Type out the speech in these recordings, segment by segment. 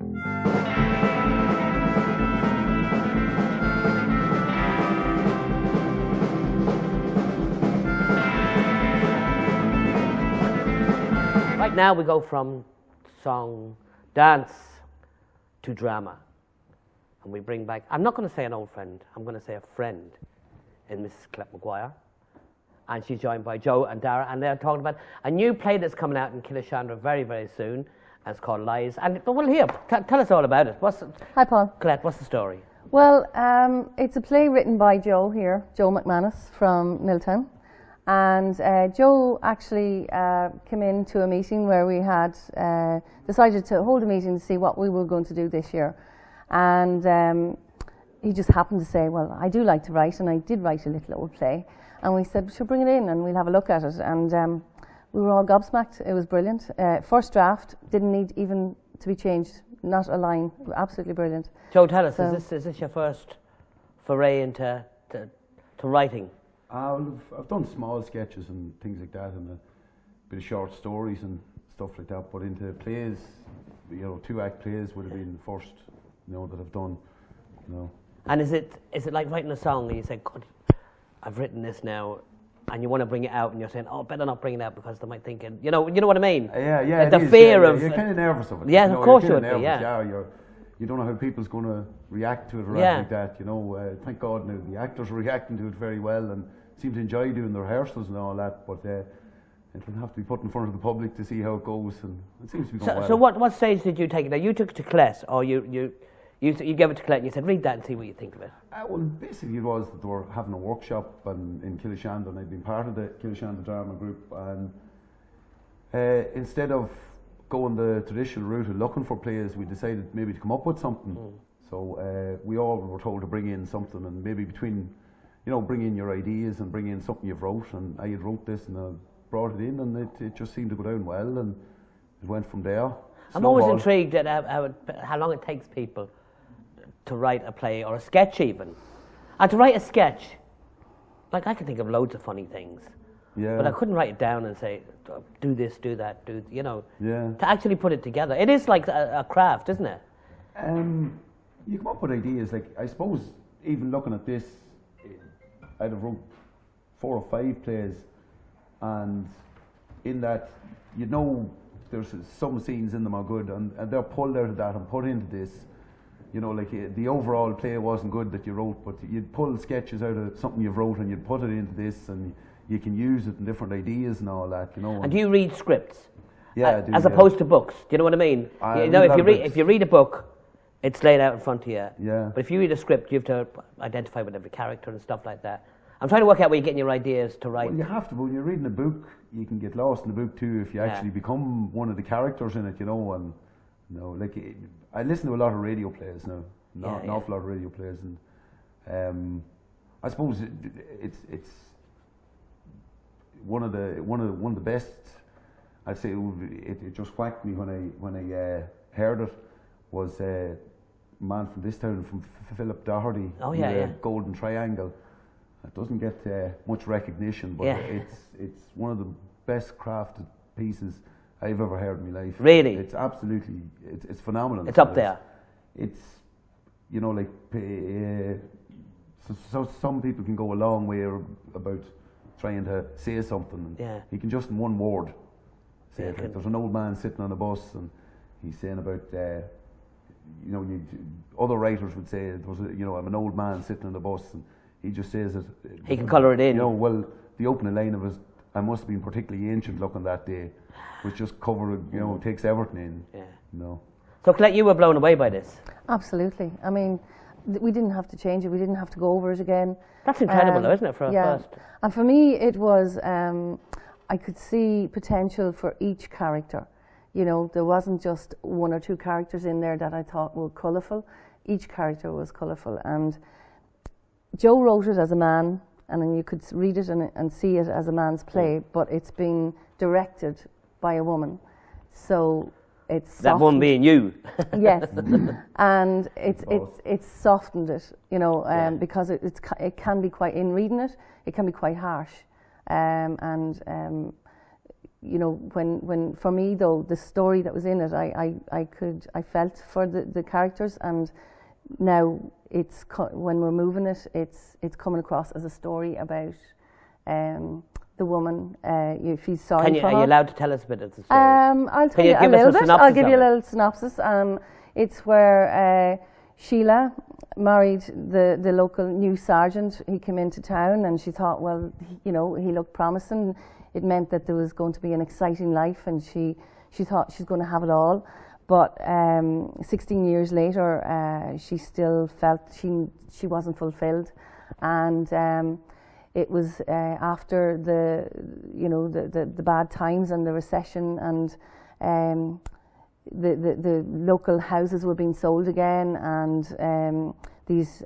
Right now we go from song, dance to drama. And we bring back, I'm not going to say an old friend, I'm going to say a friend in Mrs. Clep Maguire. And she's joined by Joe and Dara, and they're talking about a new play that's coming out in Killeshandra very, very soon, and it's called Lies. But we'll hear, tell us all about it. Hi, Paul. Colette, what's the story? Well, it's a play written by Joe here, Joe McManus from Milltown. And Joe actually came into a meeting where we had decided to hold a meeting to see what we were going to do this year. And he just happened to say, well, I do like to write, and I did write a little old play. And we said, she'll bring it in and we'll have a look at it. And we were all gobsmacked. It was brilliant. First draft, didn't need even to be changed, not a line. Absolutely brilliant. Joe, tell us, is this your first foray into writing? I've done small sketches and things like that, and a bit of short stories and stuff like that. But into plays, 2-act plays would have been the first, that I've done. And is it like writing a song and you say, God, I've written this now, and you want to bring it out, and you're saying, oh, better not bring it out because they might think, you know what I mean? Yeah. The fear of you're kind of nervous of it. Yeah, of course you would be. Yeah, you don't know how people's going to react to it or anything like that. Thank God now the actors are reacting to it very well and seem to enjoy doing the rehearsals and all that. But it'll have to be put in front of the public to see how it goes, and it seems to be going well. So what stage did you take it? Now you took it to Colette, or you gave it to Colette and you said, read that and see what you think of it? Well, basically it was that they were having a workshop in Killeshandra, and I'd been part of the Killeshandra drama group, and instead of going the traditional route of looking for plays, we decided maybe to come up with something. So we all were told to bring in something, and maybe between, bring in your ideas and bring in something you've wrote, and I had wrote this and I brought it in, and it just seemed to go down well, and it went from there. I'm always intrigued at how long it takes people to write a play or a sketch even. And to write a sketch, like I can think of loads of funny things. Yeah. But I couldn't write it down and say, do this, do that, Yeah. To actually put it together. It is like a craft, isn't it? You come up with ideas, like I suppose even looking at this, I'd have wrote 4 or 5 plays, and in that, there's some scenes in them are good, and they're pulled out of that and put into this. Like the overall play wasn't good that you wrote, but you'd pull sketches out of something you've wrote and you'd put it into this, and you can use it in different ideas and all that, And do you read scripts? Yeah, I do, as opposed to books. Do you know what I mean? If you read a book, it's laid out in front of you. Yeah. But if you read a script, you have to identify with every character and stuff like that. I'm trying to work out where you're getting your ideas to write. Well, you have to, but when you're reading a book, you can get lost in the book too if you actually become one of the characters in it, and I listen to a lot of radio plays now, an awful lot of radio plays, and I suppose it's one of the best. I'd say it just whacked me when I heard it. Was a man from this town, from Philip Doherty, Golden Triangle. It doesn't get much recognition, but it's one of the best crafted pieces I've ever heard in my life. Really? It's absolutely, it's phenomenal. It's up there. It's, so some people can go a long way about trying to say something. And he can just in one word say it. Like there's an old man sitting on a bus and he's saying about, other writers would say, I'm an old man sitting on the bus, and he just says it. He can colour it in. Well, the opening line of it, I must have been particularly ancient looking that day, which just takes everything in. Yeah. So Colette, you were blown away by this. Absolutely. I mean, we didn't have to change it. We didn't have to go over it again. That's incredible, though, isn't it, for a first? And for me, it was, I could see potential for each character. There wasn't just 1 or 2 characters in there that I thought were colourful. Each character was colourful. And Joe wrote it as a man, and then you could read it and see it as a man's play, but it's been directed by a woman. So it's that one being you. Yes, and it's softened it, because it can be quite, in reading it, it can be quite harsh, you know, when for me though, the story that was in it, I felt for the characters, and now it's when we're moving it, it's coming across as a story about the woman. She's sorry for her. Are you allowed to tell us a bit of the story? I'll tell you a little bit. I'll give you a little synopsis. It's where Sheila married the local new sergeant. He came into town, and she thought, well, you know, he looked promising. It meant that there was going to be an exciting life, and she thought she's going to have it all. But 16 years later, she still felt she wasn't fulfilled, and it was after the bad times and the recession, and the local houses were being sold again, and these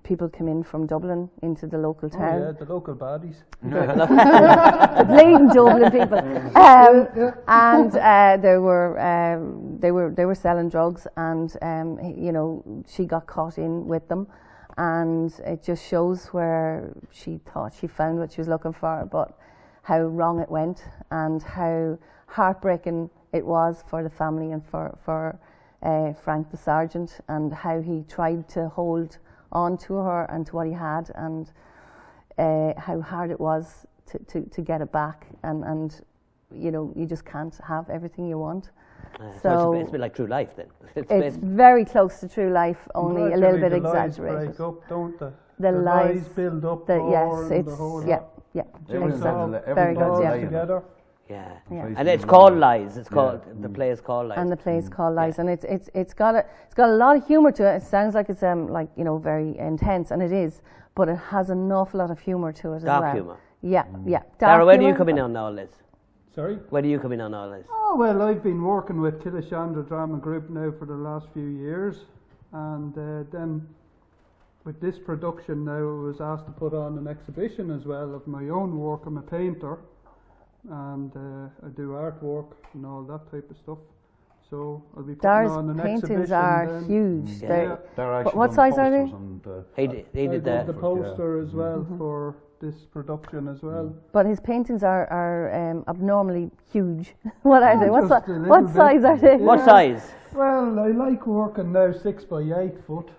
people came in from Dublin into the local town. Oh yeah, the local baddies. The blatant Dublin people, and they were selling drugs, and you know, she got caught in with them, and it just shows where she thought she found what she was looking for, but how wrong it went, and how heartbreaking it was for the family and for Frank the sergeant, and how he tried to hold on to her and to what he had, and how hard it was to get it back, and you know, you just can't have everything you want. So it's a bit like true life then. It's very close to true life, only a little bit the exaggerated. lies break up, don't they? The lies build up. yes, it's the whole Everyone's exactly. Very good, yeah. together. Yeah. Yeah. And it's called Lies. It's called the play is called Lies. And the play is called Lies, and it's got a lot of humour to it. It sounds like it's like, you know, very intense, and it is, but it has an awful lot of humour to it as well. Dark humour. Yeah, yeah. Dara, where do you come in on all this? Sorry? Where do you come in on all this? Oh, well, I've been working with Killeshandra Drama Group now for the last few years, and then with this production now, I was asked to put on an exhibition as well of my own work. I'm a painter, and I do artwork and all that type of stuff. So I'll be putting on an exhibition. Paintings are then. huge. Yeah. They're actually what size are they? He I did did the that. poster as well for this production as well. But his paintings are abnormally huge. What are they? Just a little What bit. size are they? What size? Well, I like working now 6 by 8 foot.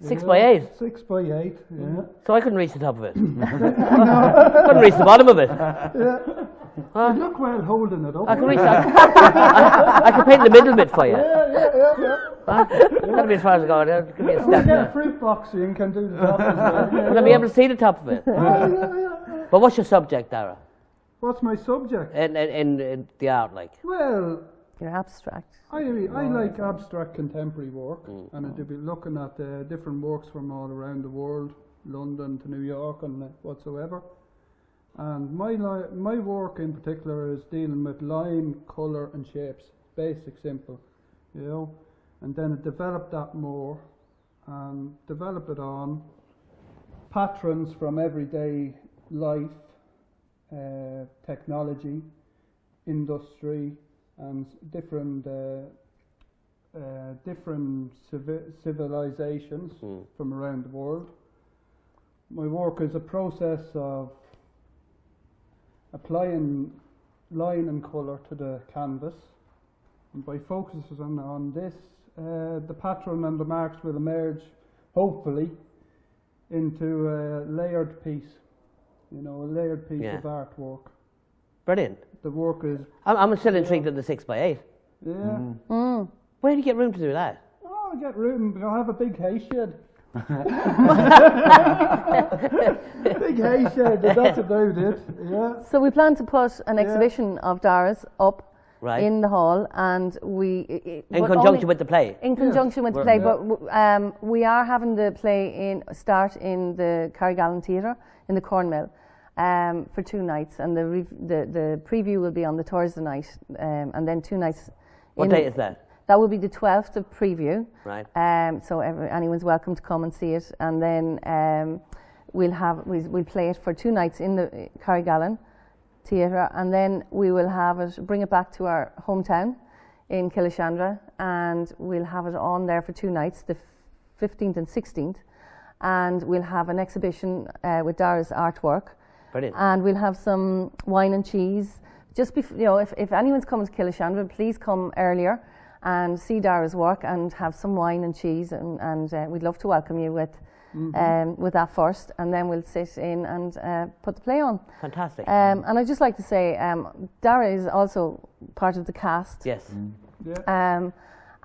6 by 8? 6 by 8, yeah. So I couldn't reach the top of it. Couldn't reach the bottom of it. You look well holding it up. I can reach that. I can paint the middle bit for you. That'll be as far as I go. Give me a step Get a there. fruit box so you can do the top as well. Will I be able to see the top of it? But what's your subject, Dara? What's my subject? In the art, like? Well, You're abstract. I like abstract contemporary work, and I'd be looking at different works from all around the world, London to New York and whatsoever. And my work in particular is dealing with line, colour and shapes, basic, simple, you know. And then I developed that more, and developed it on patterns from everyday life, technology, industry, and different civilizations from around the world. My work is a process of applying line and colour to the canvas, and by focusing on this, the pattern and the marks will emerge, hopefully, into a layered piece, you know, a layered piece of artwork. Brilliant. The work is... I'm still intrigued at the 6 by 8. Yeah. Where do you get room to do that? Oh, I get room. I have a big hay shed. Big hay shed, that's about it. Yeah. So we plan to put an exhibition of Dara's up Right. in the hall, and In conjunction with the play? In conjunction with the play, but we are having the play start in the Carrigallen Theatre in the Cornmill for 2 nights, and the preview will be on the Thursday night, and then 2 nights. What date is that? That will be the 12th of preview. Right. So anyone's welcome to come and see it, and then we'll play it for 2 nights in the Carrigallen Theatre, and then we will bring it back to our hometown in Killeshandra, and we'll have it on there for 2 nights, the 15th and 16th, and we'll have an exhibition with Dara's artwork. Brilliant. And we'll have some wine and cheese just if anyone's coming to Killeshandra, please come earlier and see Dara's work and have some wine and cheese, and we'd love to welcome you with that first, and then we'll sit in and put the play on. Fantastic. And I'd just like to say, Dara is also part of the cast. Yes. Yeah.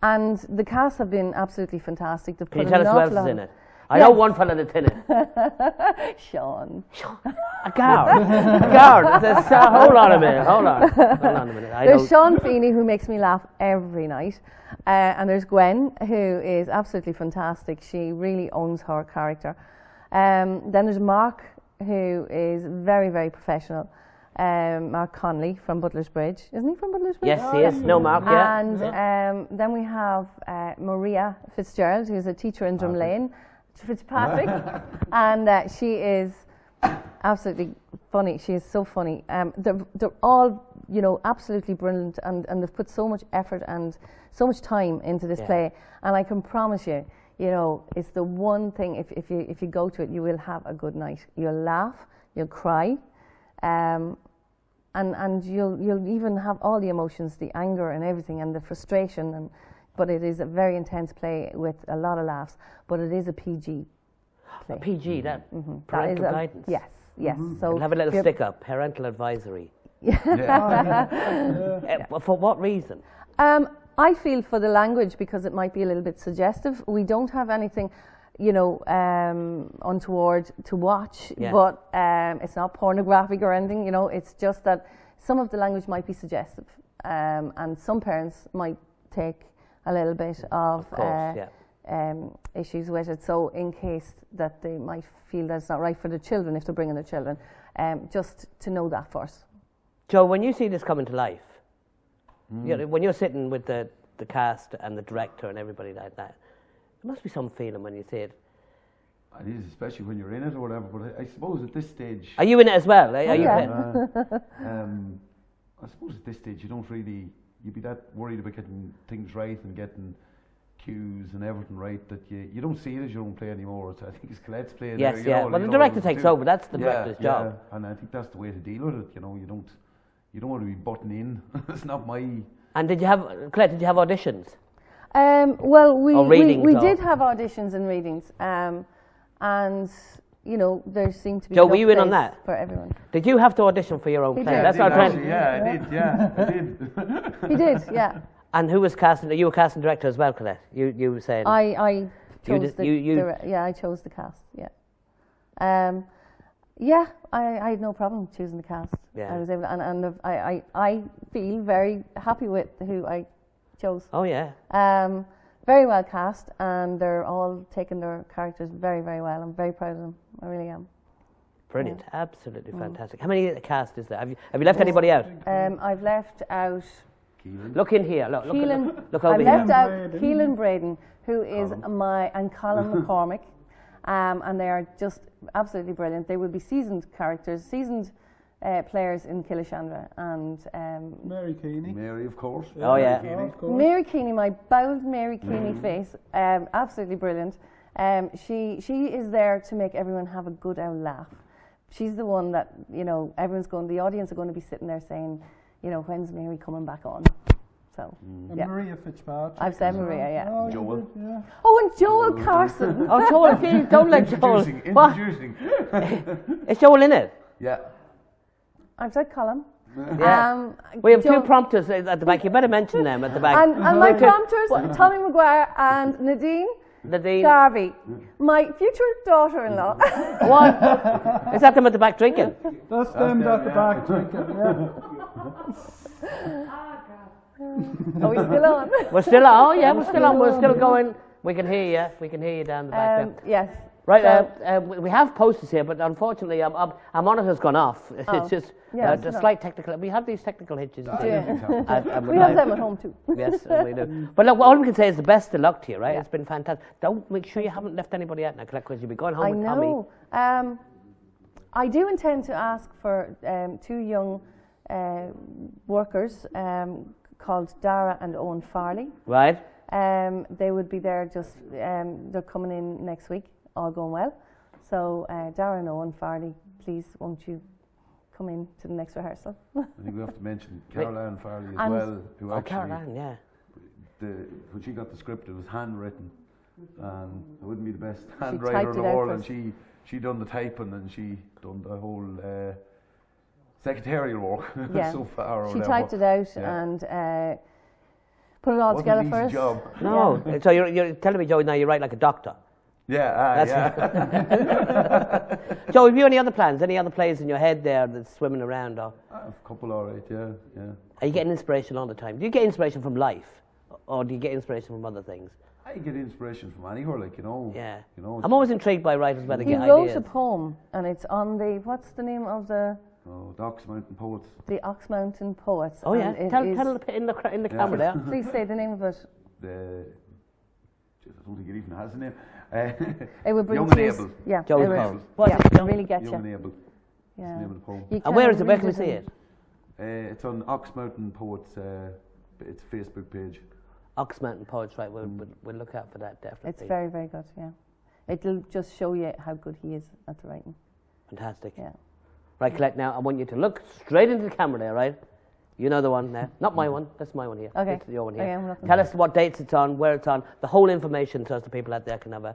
And the cast have been absolutely fantastic. They've Can you put tell an us who awful else is lot in of- it? I know one fella that's in it. Sean. A guard. A guard. Hold on a minute. Hold on a minute. There's Sean Feeney, who makes me laugh every night. And there's Gwen, who is absolutely fantastic. She really owns her character. Then there's Mark, who is very, very professional. Mark Conley from Butler's Bridge. Isn't he from Butler's Bridge? Yes, he is. No, Mark, yeah. And then we have Maria Fitzgerald, who's a teacher in Drumlane, Fitzpatrick. And she is absolutely funny. She is so funny. They're all, absolutely brilliant, and they've put so much effort and so much time into this play. And I can promise you, it's the one thing, if you go to it, you will have a good night. You'll laugh, you'll cry, and you'll even have all the emotions, the anger and everything, and the frustration. But it is a very intense play with a lot of laughs. But it is a PG play. A PG, that parental That is guidance. Yes. So We'll have a little stick up, parental advisory. Yeah. For what reason? I feel for the language, because it might be a little bit suggestive. We don't have anything, untoward to watch, but it's not pornographic or anything. It's just that some of the language might be suggestive, and some parents might take a little bit of issues with it. So in case that they might feel that it's not right for the children if they're bringing their children, just to know that first. Joe, when you see this coming to life, when you're sitting with the cast and the director and everybody like that, there must be some feeling when you see it. It is, especially when you're in it or whatever. But I suppose at this stage, Are you in it as well? Are you yeah. I suppose at this stage you'd be that worried about getting things right and getting cues and everything right that you don't see it as your own play anymore. I think it's Colette's play. Yes, there, Well, the director takes over. That's the director's job. Yeah, and I think that's the way to deal with it. You don't want to be butting in. It's not my. And Colette, did you have auditions? Well, we readings did have auditions and readings, and there seemed to be Joe, enough were you in on place that? for everyone. Did you have to audition for your own He play? did. That's what I'm trying. Yeah, I did. Yeah, I did. He did, yeah. And who was casting? You were casting director as well, Colette. You were saying. I chose I chose the cast. Yeah. I had no problem choosing the cast. Yeah. I was able, I feel very happy with who I chose. Oh yeah. Very well cast, and they're all taking their characters very, very well. I'm very proud of them. I really am. Brilliant. Absolutely fantastic. How many cast is there? Have you left anybody out? I've left out Keelan. Look in here. Look over I've here. left out Keelan Braden, who is and Colin McCormick, and they are just absolutely brilliant. They will be seasoned players in Killeshandra, and Mary Keeney. Mary, of course. Oh, yeah. Mary Keeney. Of course. Mary Keeney, my bold Mary Keeney face, absolutely brilliant. She is there to make everyone have a good old laugh. She's the one that the audience are going to be sitting there saying, when's Mary coming back on? So, And yeah. Maria Fitzpatrick. I've said Maria, yeah. Oh, you Joel. did, yeah. Oh, and Joel Carson. Oh, Joel, please don't let Joel. What? Introducing. Is Joel in it? Yeah. I've said Colin. Yeah. We have two prompters at the back. You better mention them at the back. And my prompters, Tommy Maguire and Nadine Garvey, my future daughter-in-law. What? Is that them at the back drinking? That's them at the back drinking, yeah. Are we still on? We're still on. Oh yeah, we're still on. We're still going. We can hear you. We can hear you down the back there. Yes. Right, So, we have posters here, but unfortunately our monitor's gone off. It's just a slight technical. We have these technical hitches. we have them at home too. Yes, we do. But look, all we can say is the best of luck to you, right? It's been fantastic. Don't make sure you haven't left anybody out now, because you'll be going home with Tommy. I know. I do intend to ask for two young workers called Dara and Owen Farley. Right. They would be there they're coming in next week, all going well. So Dara and Owen Farley, please won't you come in to the next rehearsal. I think we have to mention Caroline Farley as And- well, who actually, Caroline, yeah. when she got the script, it was handwritten, and it wouldn't be the best typed handwriter in the it out world, for and us. she done the typing and she done the whole secretarial work Yeah. so far. Or She whatever. typed it out Yeah. and put it all Wasn't together an for easy us. job. No, so you're telling me, Joe, now you write like a doctor. Yeah, yeah. Joe, have you any other plans? Any other plays in your head there that's swimming around? Or I have a couple, all right. Yeah, yeah. are you getting inspiration all the time? Do you get inspiration from life, or do you get inspiration from other things? I get inspiration from anywhere, like Yeah. You know. I'm always intrigued by writers when they He get wrote ideas. a poem, and it's on the, what's the name of the Ox Mountain Poets. Ox Mountain Poets. Oh yeah, and it tell is- it in the camera there. Please say the name of it. The I don't think it even has a name. It would bring Young and tears. Able. Yeah, Joe's it would. poem. What's Yeah, it, it Joe? really gets Young and you. Able. Yeah. That's the name of the poem. You And where can where can we read see in- it? It's on Ox Mountain Poets. It's a Facebook page. Ox Mountain Poets, right? We'll look out for that definitely. It's very, very good, yeah. It'll just show you how good he is at the writing. Fantastic. Yeah. Right, Colette, now I want you to look straight into the camera there, right? You know the one there. Not my one, that's my one here. Okay. It's your one here. Okay, I'm looking. Tell us what dates it's on, where it's on, the whole information so as the people out there can have a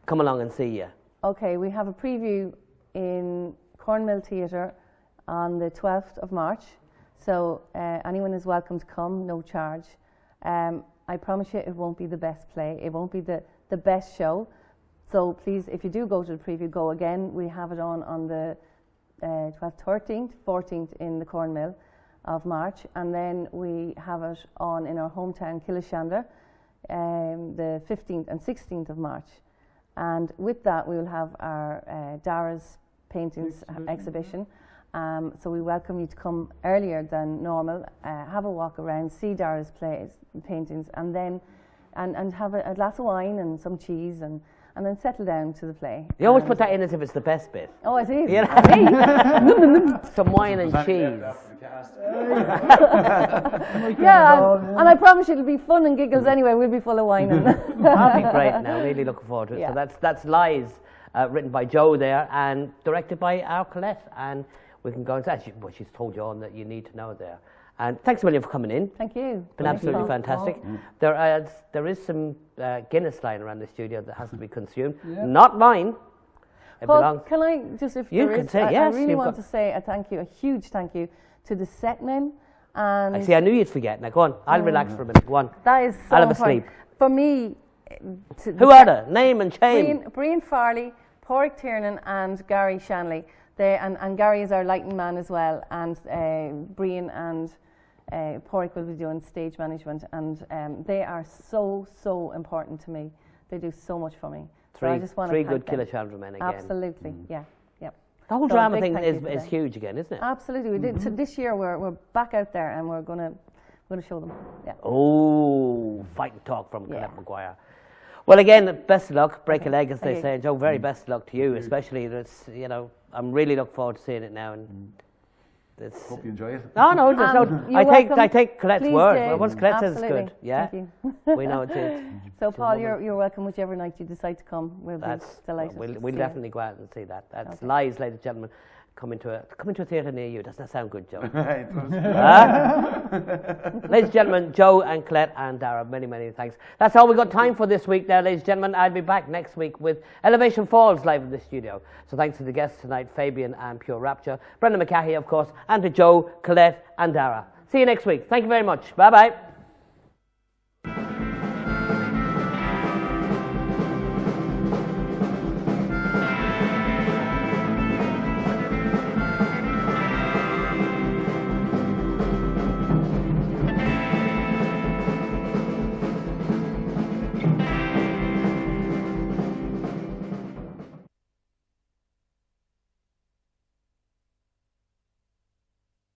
come along and see you. Okay, we have a preview in Cornmill Theatre on the 12th of March. So anyone is welcome to come, no charge. I promise you it won't be the best play. It won't be the best show. So please, if you do go to the preview, go again. We have it on the 12th, 13th, 14th in the Cornmill of March. And then we have it on in our hometown, Killeshandra, the 15th and 16th of March. And with that, we will have our Dara's paintings exhibition. So we welcome you to come earlier than normal, have a walk around, see Dara's paintings, and then and have a glass of wine and some cheese, and then settle down to the play. You always put that in as if it's the best bit. Oh, I see. Yeah. Some wine and cheese. Yeah, and I promise you it'll be fun and giggles anyway. We'll be full of wine. That'll be great now, really looking forward to it. Yeah. So that's Lies, written by Joe there and directed by our Colette. And we can go into that. Well, she's told you all that you need to know there. And thanks a million for coming in. Thank you. Been absolutely fantastic. There is some Guinness lying around the studio that has to be consumed. Yeah. Not mine. It Paul, belongs. can I just, if You there can is, say I yes, really you've want got- to say a thank you, a huge thank you to the set men. And I see. I knew you'd forget. Now go on. I'll relax for a minute. Go on. that is so I'll have a important. sleep. For me, Who are they? Name and shame. Brian Farley, Pádraig Tiernan and Gary Shanley. And Gary is our lighting man as well, and Brian and Pádraig will be doing stage management, and they are so important to me. They do so much for me. So I just want Three to good thank them. Killeshandra men again. Absolutely, yeah. The whole So a drama big thing thank you is to them. huge again, isn't it? Absolutely, we did. So this year we're back out there, and we're gonna show them. Yeah. Oh, fight and talk from Yeah. Colette Maguire. Well, again, best of luck. Break a leg, as they Thank you. say. Joe, very best of luck to you, especially. It's, I'm really looking forward to seeing it now. And it's, Hope you enjoy it. no, there's no. you're I welcome. take Colette's Please word. do. Well, once Colette says it's Absolutely. good, yeah, Thank we know it's it. So, She's a Paul, woman. you're welcome whichever night you decide to come. We'll That's be delighted. We'll to see you. definitely go out and see that. That's Okay. Lies, ladies and gentlemen. Come into a theatre near you. Doesn't that sound good, Joe? It was- Ladies and gentlemen, Joe and Colette and Dara, many thanks. That's all we've got time for this week now, ladies and gentlemen. I'll be back next week with Elevation Falls live in the studio. So thanks to the guests tonight, Fabian and Pure Rapture, Brendan McCahey, of course, and to Joe, Colette and Dara. See you next week. Thank you very much. Bye-bye.